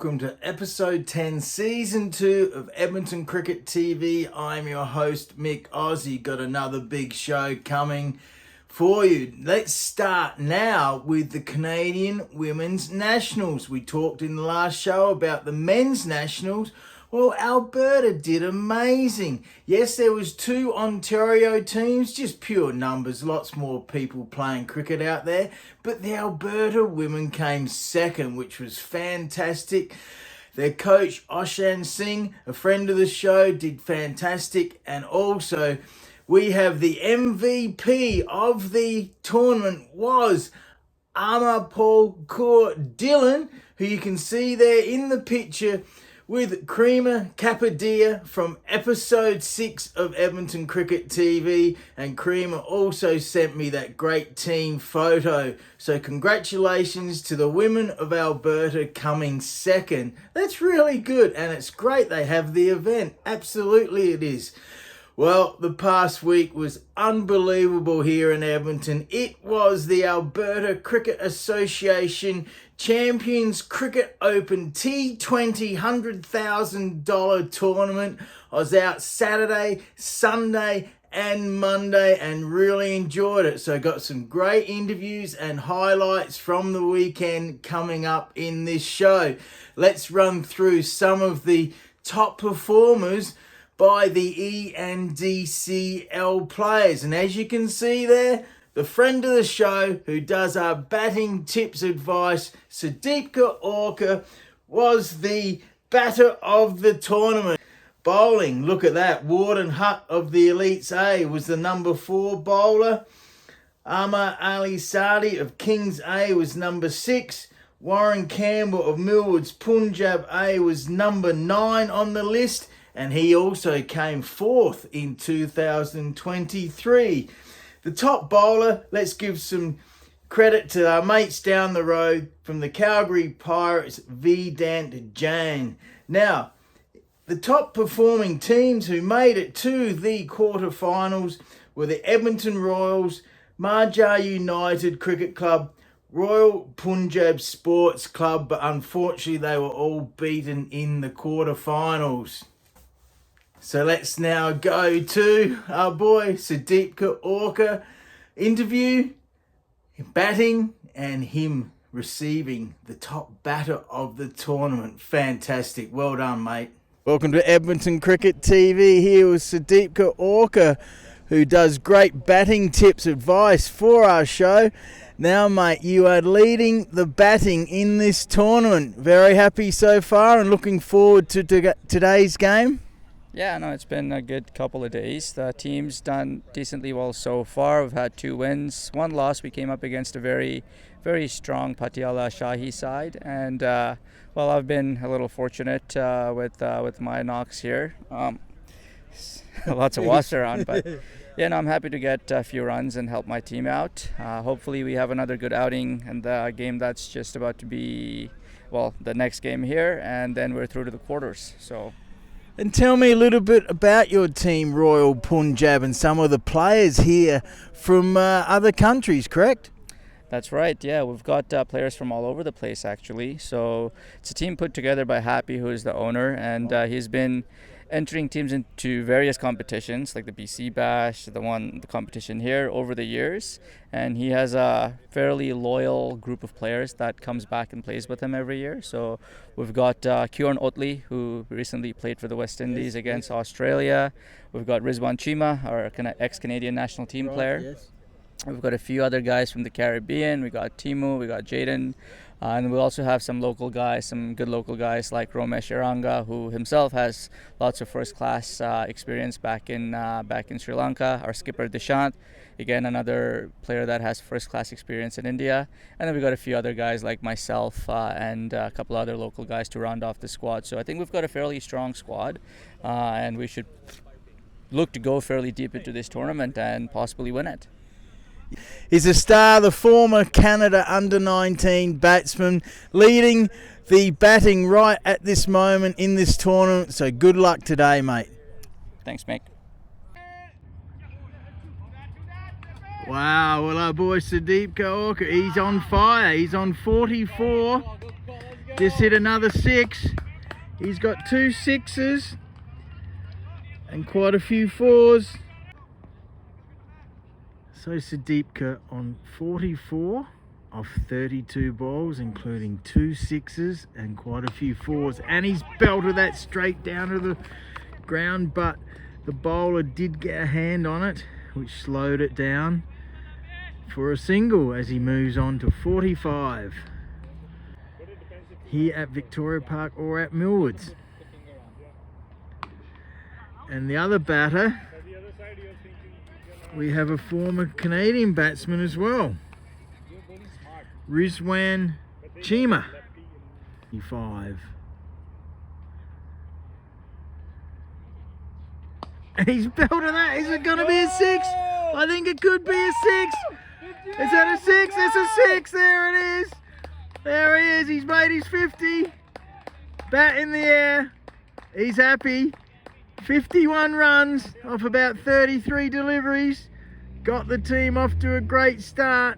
welcome to episode 10, season 2 of Edmonton Cricket TV. I'm your host, Mick Ozzie. Got another big show coming for you. Let's start now with the Canadian Women's Nationals. We talked in the last show about the Men's Nationals. Well, Alberta did amazing. Yes, there was 2 Ontario teams, just pure numbers, lots more people playing cricket out there. But the Alberta women came second, which was fantastic. Their coach, Oshan Singh, a friend of the show, did fantastic. And also, we have the MVP of the tournament was Amarpal Kaur Dillon, who you can see there in the picture, with Creema Kapadia from episode 6 of Edmonton Cricket TV. And Creema also sent me that great team photo. So congratulations to the women of Alberta coming second. That's really good, and it's great they have the event. Absolutely it is. Well, the past week was unbelievable here in Edmonton. It was the Alberta Cricket Association Champions Cricket Open T20 $100,000 tournament. I was out Saturday, Sunday and Monday and really enjoyed it. So I got some great interviews and highlights from the weekend coming up in this show. Let's run through some of the top performers by the E&DCL players. And as you can see there, the friend of the show who does our batting tips advice, Sudeepta Aurka, was the batter of the tournament. Bowling, look at that. Warden Hutt of the Elites A was the number 4 bowler. Amar Ali Sadi of Kings A was number 6. Warren Campbell of Millwoods Punjab A was number 9 on the list. And he also came 4th in 2023. The top bowler, let's give some credit to our mates down the road from the Calgary Pirates, Vedant Jain. Now, the top performing teams who made it to the quarterfinals were the Edmonton Royals, Marjar United Cricket Club, Royal Punjab Sports Club, but unfortunately they were all beaten in the quarterfinals. So let's now go to our boy Sudeepta Aurka interview, batting, and him receiving the top batter of the tournament. Fantastic. Well done, mate. Welcome to Edmonton Cricket TV. Here with Sudeepta Aurka, who does great batting tips advice for our show. Now, mate, you are leading the batting in this tournament. Very happy so far and looking forward to today's game? Yeah, no, it's been a good couple of days. The team's done decently well so far. We've had 2 wins, 1 loss. We came up against a very, very strong Patiala Shahi side, and well, I've been a little fortunate with my knocks here. Lots of wasps around, but yeah, no, I'm happy to get a few runs and help my team out. Hopefully, we have another good outing in the game that's just about to be, well, the next game here, and then we're through to the quarters. So. And tell me a little bit about your team, Royal Punjab, and some of the players here from other countries, correct? That's right, yeah. We've got players from all over the place, actually. So it's a team put together by Happy, who is the owner, and he's been entering teams into various competitions, like the BC Bash, the competition here over the years. And he has a fairly loyal group of players that comes back and plays with him every year. So we've got Kieran Otley, who recently played for the West Indies against Australia. We've got Rizwan Chima, our ex-Canadian national team player. Yes. We've got a few other guys from the Caribbean. We got Timu, we got Jaden. And we also have some local guys, some good local guys like Romesh Iranga, who himself has lots of first-class experience back in Sri Lanka. Our skipper Dishant, again another player that has first-class experience in India. And then we got a few other guys like myself and a couple other local guys to round off the squad. So I think we've got a fairly strong squad, and we should look to go fairly deep into this tournament and possibly win it. Is a star, the former Canada under-19 batsman, leading the batting right at this moment in this tournament. So good luck today, mate. Thanks, Mick. Wow, well our boy Sudeepta Aurka, he's on fire. He's on 44. Just hit another 6. He's got 2 6s and quite a few 4s. So Sudeepta on 44 of 32 balls, including 2 6s and quite a few 4s. And he's belted that straight down to the ground, but the bowler did get a hand on it, which slowed it down for a single as he moves on to 45. Here at Victoria Park or at Millwoods. And the other batter, we have a former Canadian batsman as well, Rizwan Chima, 5. And he's belted that. Is it going to be a 6? I think it could be a 6. Is that a 6? It's a 6. There it is. There he is. He's made his 50. Bat in the air. He's happy. 51 runs off about 33 deliveries. Got the team off to a great start.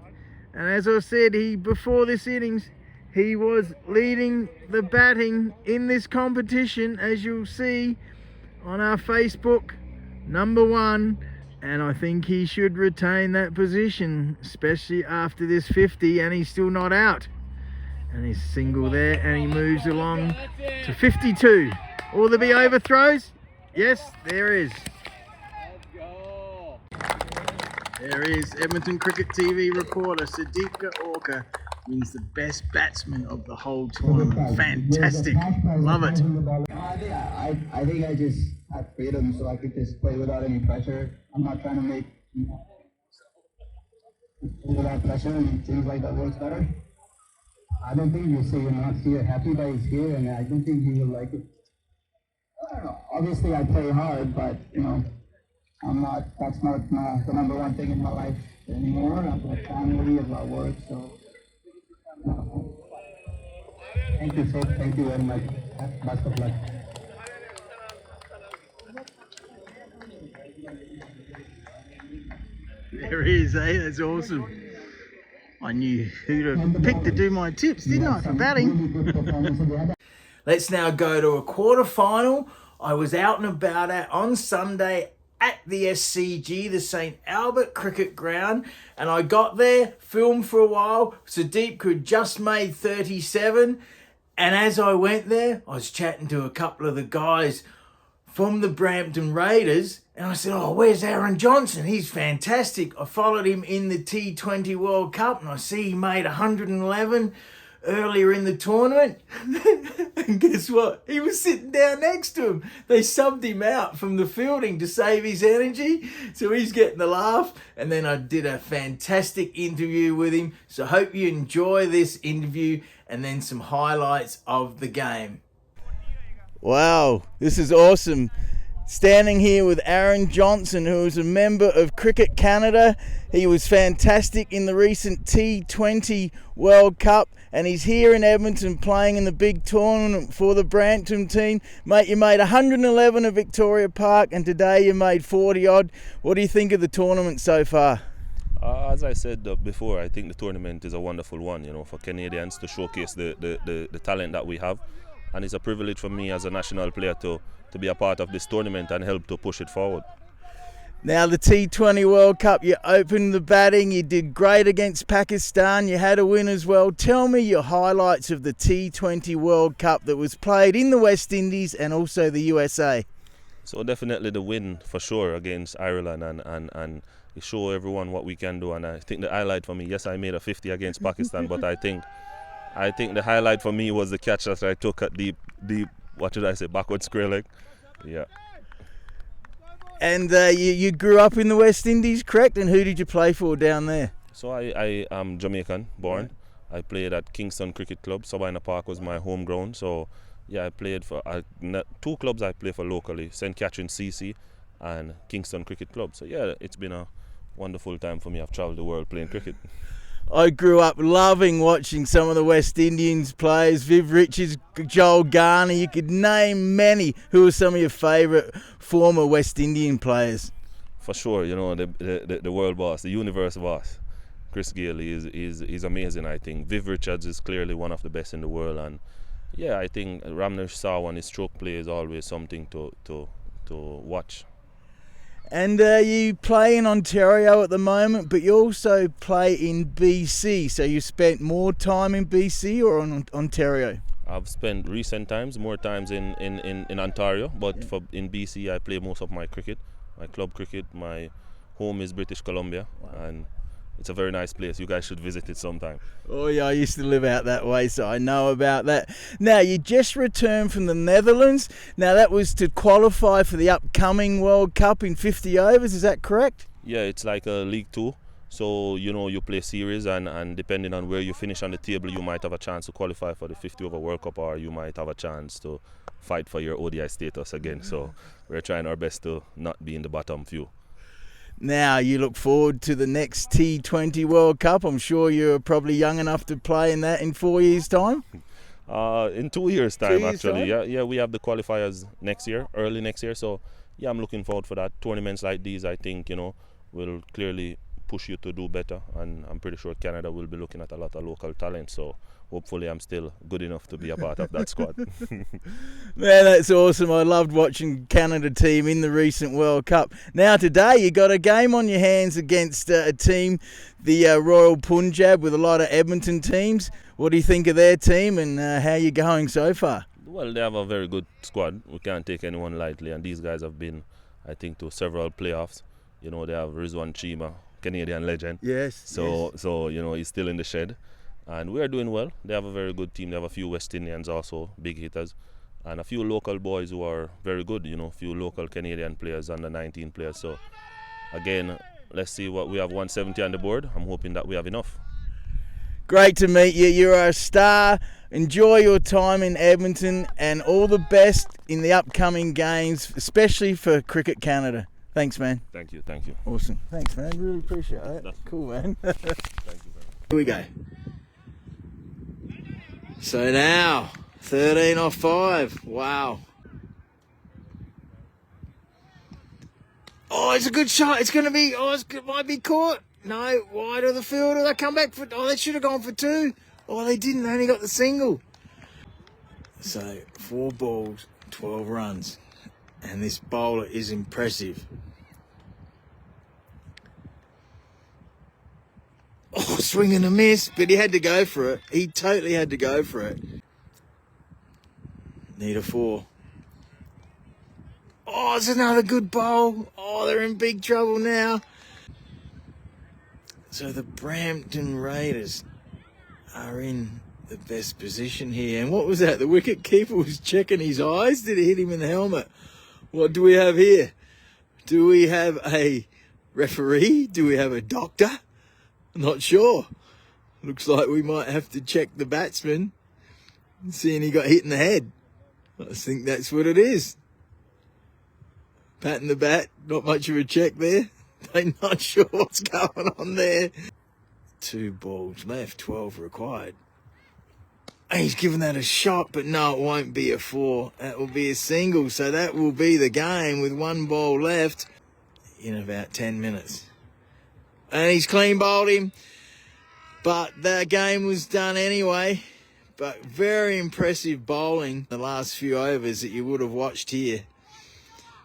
And as I said, before this innings, he was leading the batting in this competition, as you'll see on our Facebook, #1. And I think he should retain that position, especially after this 50, and he's still not out. And he's single there, and he moves along to 52. Will there be overthrows? Yes, there is. There is Edmonton Cricket TV reporter Sudeepta Aurka wins the best batsman of the whole tournament. Fantastic. Love it. I think I just had freedom, so I could just play without any pressure. I'm not trying to make without pressure, and things like that works better. I don't think you say you're not here happy, but he's here, and I don't think he will like it. I don't know. Obviously, I play hard, but I'm not. That's not the #1 thing in my life anymore. I've got family, I've got work, so. Thank you, sir. Thank you very much. Best of luck. There he is, eh? That's awesome. I knew who to pick to do my tips, didn't I, for batting? Let's now go to a quarter final. I was out and about on Sunday at the SCG, the St Albert Cricket Ground, and I got there, filmed for a while. Sudeepta had just made 37, and as I went there, I was chatting to a couple of the guys from the Brampton Raiders, and I said, "Oh, where's Aaron Johnson? He's fantastic." I followed him in the T20 World Cup, and I see he made 111 earlier in the tournament. And guess what? He was sitting down next to him. They subbed him out from the fielding to save his energy, so he's getting the laugh. And then I did a fantastic interview with him. So hope you enjoy this interview and then some highlights of the game. Wow, this is awesome. Standing here with Aaron Johnson, who is a member of Cricket Canada. He was fantastic in the recent T20 World Cup, and he's here in Edmonton playing in the big tournament for the Brampton team. Mate, you made 111 at Victoria Park, and today you made 40 odd. What do you think of the tournament so far? As I said before, I think the tournament is a wonderful one, for Canadians to showcase the talent that we have. And it's a privilege for me as a national player to be a part of this tournament and help to push it forward. Now the T20 World Cup, you opened the batting, you did great against Pakistan, you had a win as well. Tell me your highlights of the T20 World Cup that was played in the West Indies and also the USA. So definitely the win for sure against Ireland and show everyone what we can do. And I think the highlight for me, yes, I made a 50 against Pakistan, but I think the highlight for me was the catch that I took at deep, what should I say, backward square leg. Yeah. And you grew up in the West Indies, correct? And who did you play for down there? So I am Jamaican born. I played at Kingston Cricket Club. Sabina Park was my home ground. So yeah, I played for 2 clubs I play for locally, St. Catherine CC and Kingston Cricket Club. So yeah, it's been a wonderful time for me. I've travelled the world playing cricket. I grew up loving watching some of the West Indians players, Viv Richards, Joel Garner, you could name many. Who are some of your favourite former West Indian players? For sure, the world boss, the universe boss, Chris Gayle is amazing, I think. Viv Richards is clearly one of the best in the world, and Yeah, I think Ramnesh Saw and his stroke play is always something to watch. And you play in Ontario at the moment, but you also play in BC. So you spent more time in BC or in Ontario? I've spent recent times more times in Ontario, but in BC I play most of my cricket, my club cricket. My home is British Columbia, and it's a very nice place. You guys should visit it sometime. Oh yeah, I used to live out that way, so I know about that. Now, you just returned from the Netherlands. Now, that was to qualify for the upcoming World Cup in 50 overs, is that correct? Yeah, it's like a League 2. So, you play series, and depending on where you finish on the table, you might have a chance to qualify for the 50 over World Cup, or you might have a chance to fight for your ODI status again. So we're trying our best to not be in the bottom few. Now, you look forward to the next T20 World Cup. I'm sure you're probably young enough to play in that in 4 years' time. In 2 years' time, 2 years' actually. time? Yeah, we have the qualifiers next year, early next year. So, yeah, I'm looking forward for that. Tournaments like these, I think, will clearly push you to do better. And I'm pretty sure Canada will be looking at a lot of local talent. So, hopefully I'm still good enough to be a part of that squad. Man, that's awesome. I loved watching Canada team in the recent World Cup. Now, today you got a game on your hands against a team, the Royal Punjab, with a lot of Edmonton teams. What do you think of their team, and how are you going so far? Well, they have a very good squad. We can't take anyone lightly, and these guys have been, I think, to several playoffs. They have Rizwan Chima, Canadian legend. Yes. So he's still in the shed. And we are doing well. They have a very good team. They have a few West Indians also, big hitters, and a few local boys who are very good, a few local Canadian players, under 19 players. So, again, let's see what we have. 170 on the board. I'm hoping that we have enough. Great to meet you. You're a star. Enjoy your time in Edmonton, and all the best in the upcoming games, especially for Cricket Canada. Thanks, man. Thank you. Awesome. Thanks, man. Really appreciate that. That's cool, man. Thank you very much. Here we go. So now, 13 off 5. Wow. Oh, it's a good shot. It's going to be, it might be caught. No, wide of the field. Or they come back for, they should have gone for 2. Oh, they didn't. They only got the single. So, 4 balls, 12 runs. And this bowler is impressive. Oh, swing and a miss, but he had to go for it. He totally had to go for it. Need a 4. Oh, it's another good bowl. Oh, they're in big trouble now. So the Brampton Raiders are in the best position here. And what was that? The wicket keeper was checking his eyes. Did it hit him in the helmet? What do we have here? Do we have a referee? Do we have a doctor? Not sure. Looks like we might have to check the batsman, seeing he got hit in the head. I think that's what it is. Patting the bat, not much of a check there. They're not sure what's going on there. 2 balls left, 12 required. He's given that a shot, but no, it won't be a 4. That will be a single, so that will be the game with 1 ball left in about 10 minutes. And he's clean bowled him, but the game was done anyway. But very impressive bowling the last few overs that you would have watched here.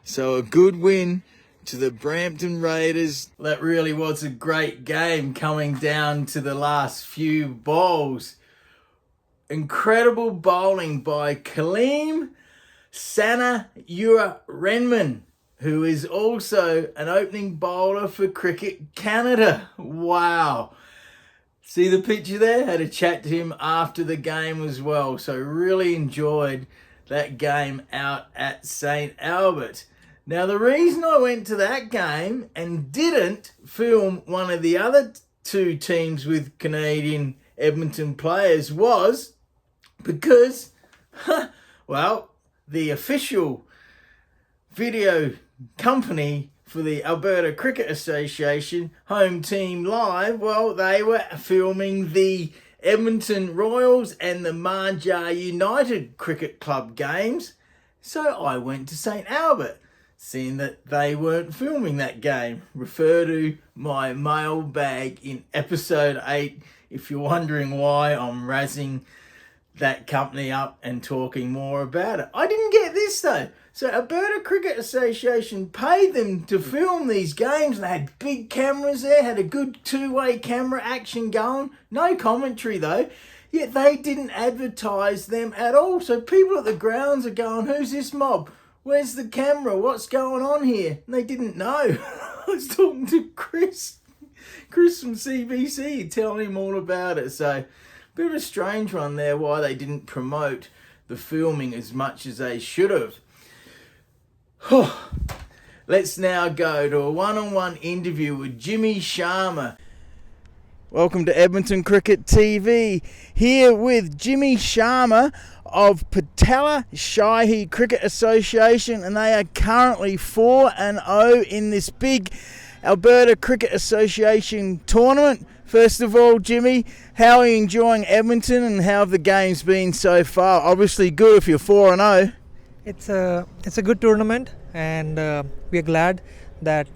So a good win to the Brampton Raiders. That really was a great game coming down to the last few balls. Incredible bowling by Kaleem Sanayura-Renman, who is also an opening bowler for Cricket Canada. Wow. See the picture there? Had a chat to him after the game as well. So really enjoyed that game out at St. Albert. Now, the reason I went to that game and didn't film one of the other 2 teams with Canadian Edmonton players was because, well, the official video company for the Alberta Cricket Association, Home Team Live, well, they were filming the Edmonton Royals and the Marjar United Cricket Club games. So I went to St. Albert, seeing that they weren't filming that game. Refer to my mailbag in episode 8 if you're wondering why I'm razzing that company up and talking more about it. I didn't get this though. So Alberta Cricket Association paid them to film these games, and they had big cameras there, had a good two-way camera action going. No commentary though. Yet they didn't advertise them at all. So people at the grounds are going, who's this mob? Where's the camera? What's going on here? And they didn't know. I was talking to Chris from CBC, telling him all about it. So, bit of a strange one there, why they didn't promote the filming as much as they should have. Let's now go to a one-on-one interview with Jimmy Sharma. Welcome to Edmonton Cricket TV, here with Jimmy Sharma of Patella Shahi Cricket Association, and they are currently 4-0 in this big Alberta Cricket Association tournament. First of all, Jimmy, how are you enjoying Edmonton and how have the games been so far? Obviously good if you're 4-0. It's a good tournament, and we are glad that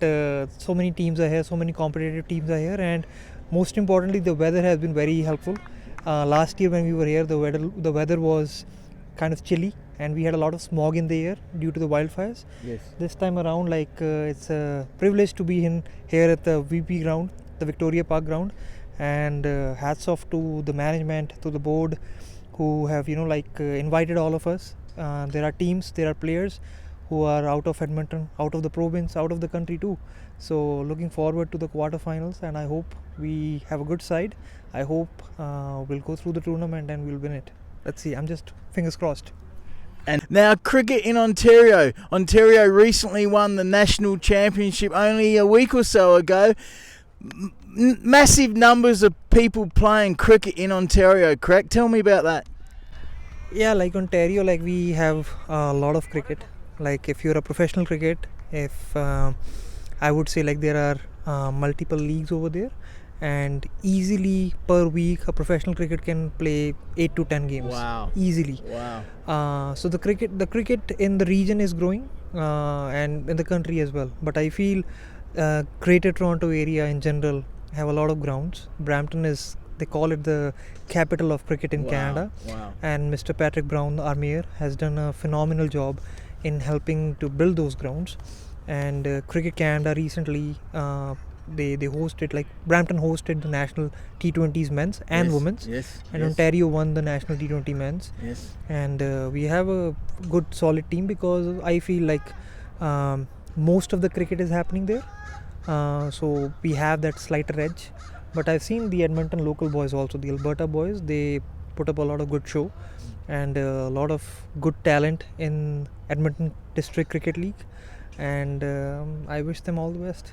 so many teams are here, so many competitive teams are here, and most importantly, the weather has been very helpful. Last year when we were here, the weather was kind of chilly, and we had a lot of smog in the air due to the wildfires. Yes. This time around, it's a privilege to be here at the VP ground, the Victoria Park ground, and hats off to the management, to the board, who have invited all of us. There are teams, there are players who are out of Edmonton, out of the province, out of the country too. So looking forward to the quarterfinals, and I hope we have a good side. I hope we'll go through the tournament and we'll win it. Let's see, I'm just fingers crossed. And now cricket in Ontario. Ontario recently won the national championship only a week or so ago. Massive numbers of people playing cricket in Ontario, correct? Tell me about that. Yeah, like Ontario, we have a lot of cricket. Like if you're a professional cricket, I would say there are multiple leagues over there, and easily per week a professional cricket can play 8 to 10 games. Wow. Easily. Wow. So the cricket in the region is growing, and in the country as well. But I feel Greater Toronto area in general have a lot of grounds. Brampton is, they call it the capital of cricket in Canada. Wow. And Mr. Patrick Brown, our mayor, has done a phenomenal job in helping to build those grounds. And Cricket Canada recently, they hosted, Brampton hosted the national T20s men's and women's. Yes. And Ontario won the national T20 men's. Yes. And we have a good solid team, because I feel most of the cricket is happening there. So we have that slighter edge. But I've seen the Edmonton local boys also, the Alberta boys, they put up a lot of good show and a lot of good talent in Edmonton District Cricket League. And I wish them all the best.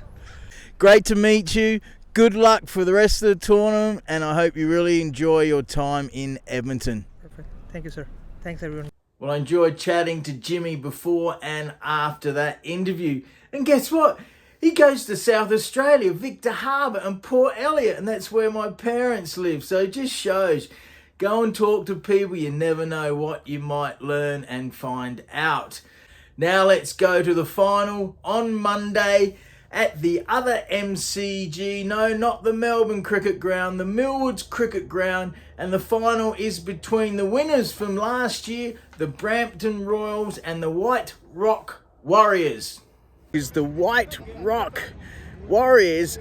Great to meet you. Good luck for the rest of the tournament, and I hope you really enjoy your time in Edmonton. Perfect. Thank you, sir. Thanks, everyone. Well, I enjoyed chatting to Jimmy before and after that interview. And guess what? He goes to South Australia, Victor Harbour and Port Elliot, and that's where my parents live. So it just shows, go and talk to people. You never know what you might learn and find out. Now let's go to the final on Monday at the other MCG. No, not the Melbourne Cricket Ground, the Millwoods Cricket Ground. And the final is between the winners from last year, the Brampton Royals, and the White Rock Warriors. Is the White Rock Warriors,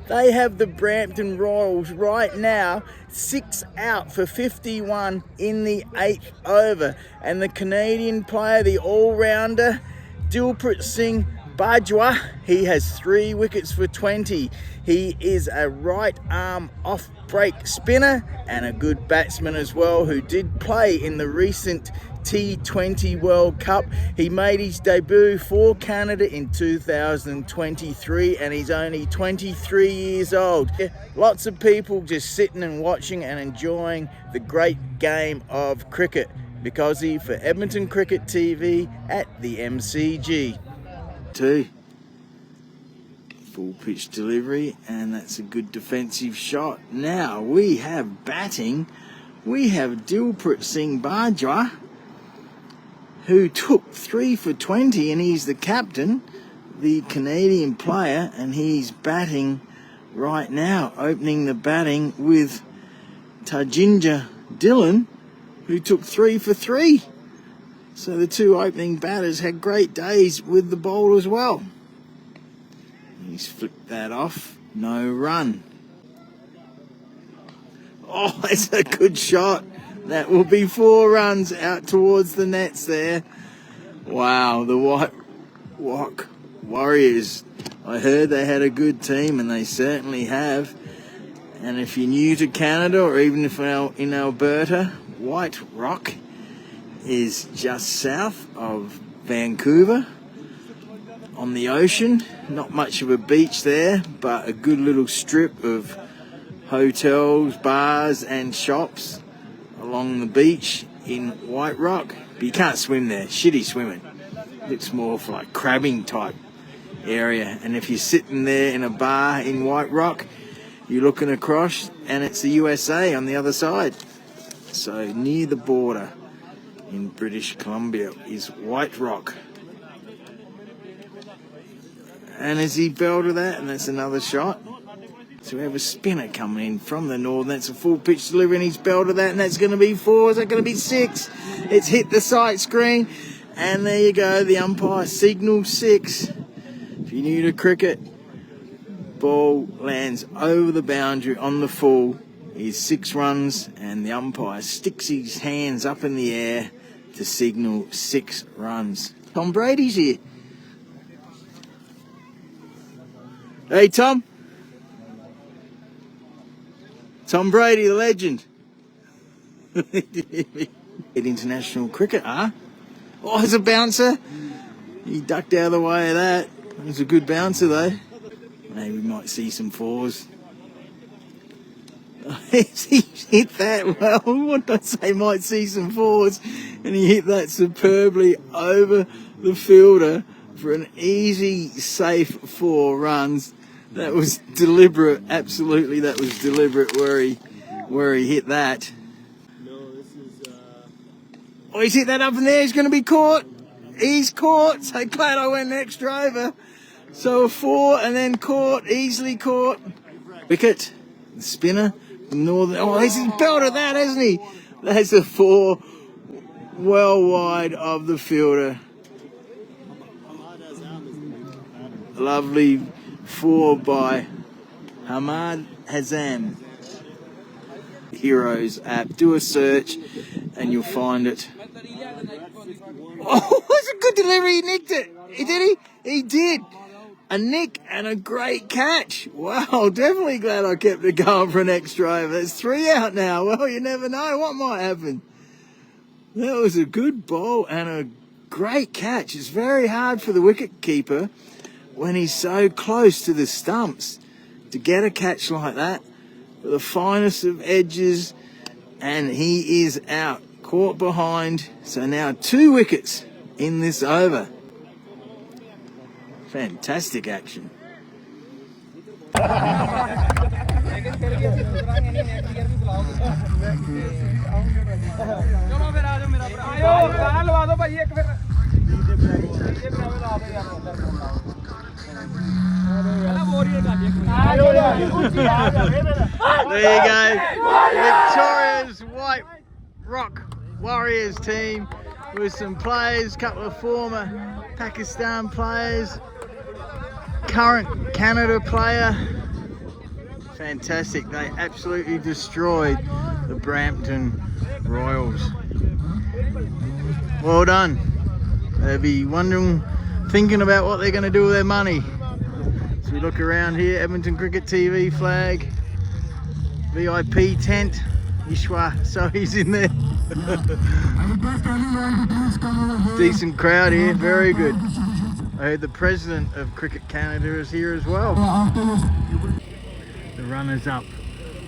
they have the Brampton Royals right now 6 out for 51 in the 8th over, and the Canadian player, the all-rounder Dilpreet Singh Bajwa, he has 3 wickets for 20. He is a right arm off break spinner and a good batsman as well, who did play in the recent T20 World Cup. He made his debut for Canada in 2023 and he's only 23 years old. Lots of people just sitting and watching and enjoying the great game of cricket. Because for Edmonton Cricket TV at the MCG. 2 full pitch delivery, and that's a good defensive shot. Now we have batting. We have Dilpreet Singh Bajwa, who took 3 for 20, and he's the captain, the Canadian player, and he's batting right now, opening the batting with Tajinja Dylan, who took 3 for 3. So the two opening batters had great days with the bowl as well. He's flicked that off. No run. Oh, that's a good shot. That will be 4 runs out towards the nets there. Wow, the White Rock Warriors. I heard they had a good team, and they certainly have. And if you're new to Canada, or even if you're in Alberta, White Rock is just south of Vancouver on the ocean. Not much of a beach there, but a good little strip of hotels, bars and shops along the beach in White Rock. But you can't swim there, shitty swimming. It's more for like crabbing type area. And if you're sitting there in a bar in White Rock, you're looking across and it's the USA on the other side. So near the border in British Columbia is White Rock. And as he belted that, and that's another shot. So we have a spinner coming in from the north. That's a full pitch delivery, and he's belted that, and that's going to be 4. Is that going to be 6? It's hit the sight screen, and there you go. The umpire signals 6. If you're new to cricket, ball lands over the boundary on the full. Is 6 runs, and the umpire sticks his hands up in the air to signal 6 runs. Tom Brady's here. Hey, Tom. Tom Brady, the legend. International cricket, huh? Oh, there's a bouncer. He ducked out of the way of that. He's a good bouncer, though. Maybe we might see some 4s. He hit that well. What did I say? Might see some 4s. And he hit that superbly over the fielder for an easy, safe 4 runs. That was deliberate. Absolutely, that was deliberate where he hit that. No, this is. Oh, he's hit that up in there. He's going to be caught. He's caught. So glad I went extra over. So a 4 and then caught. Easily caught. Wicket. The spinner. Northern. Oh, he's belted that, hasn't he? That's a 4. Well wide of the fielder. Lovely 4 by Hamad Hazam. Heroes app. Do a search and you'll find it. Oh, that's a good delivery. He nicked it. Did he? He did. A nick and a great catch. Wow, definitely glad I kept it going for an extra over. There's 3 out now. Well, you never know what might happen. That was a good ball and a great catch. It's very hard for the wicket keeper when he's so close to the stumps to get a catch like that. The finest of edges, and he is out. Caught behind. So now 2 wickets in this over. Fantastic action. There you go. Victoria's White Rock Warriors team with some players, a couple of former Pakistan players, current Canada player. Fantastic. They absolutely destroyed the Brampton Royals. Well done. They'll be wondering, thinking about what they're going to do with their money. So we look around here, Edmonton Cricket TV flag, VIP tent, Ishwa, so he's in there. Decent crowd here, very good. I heard the president of Cricket Canada is here as well. The runners up,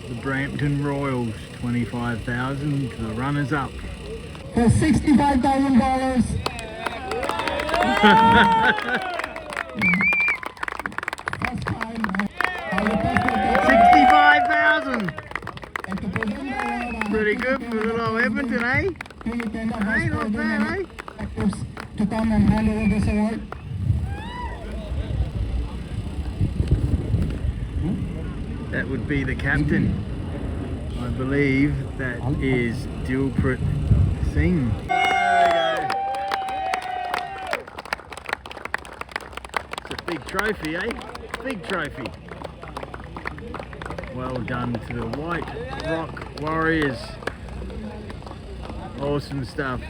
the Brampton Royals, 25,000 to the runners up. For $65,000. 65,000. Pretty good for little old Edmonton, eh? Hey, not bad, eh? To come and hand over this award. That would be the captain. I believe that is Dilpreet Singh. There we go. It's a big trophy, eh? Big trophy. Well done to the White Rock Warriors. Awesome stuff.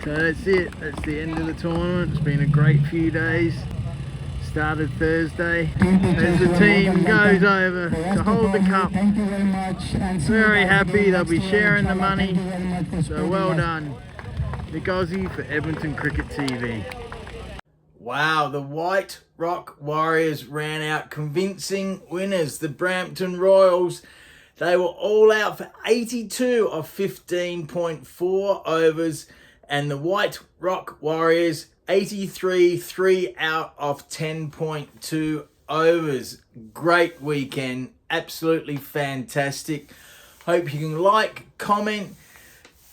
So that's it. That's the end of the tournament. It's been a great few days. Started Thursday as the team goes over to hold the cup. Thank you very much. Very happy. They'll be sharing the money. So well done, Nick Aussie for Edmonton Cricket TV. Wow, the White Rock Warriors ran out convincing winners, the Brampton Royals. They were all out for 82 of 15.4 overs, and the White Rock Warriors 83 3 out of 10.2 overs. Great weekend, absolutely fantastic. Hope you can like, comment,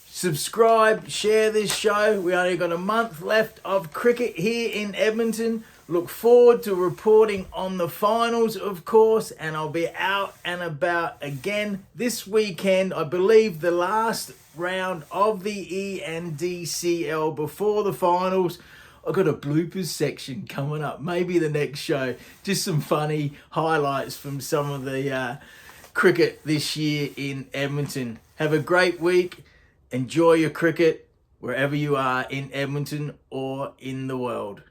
subscribe, share this show. We only got a month left of cricket here in Edmonton. Look forward to reporting on the finals, of course, and I'll be out and about again this weekend. I believe the last round of the E&DCL before the finals. I've got a bloopers section coming up, maybe the next show. Just some funny highlights from some of the cricket this year in Edmonton. Have a great week. Enjoy your cricket wherever you are in Edmonton or in the world.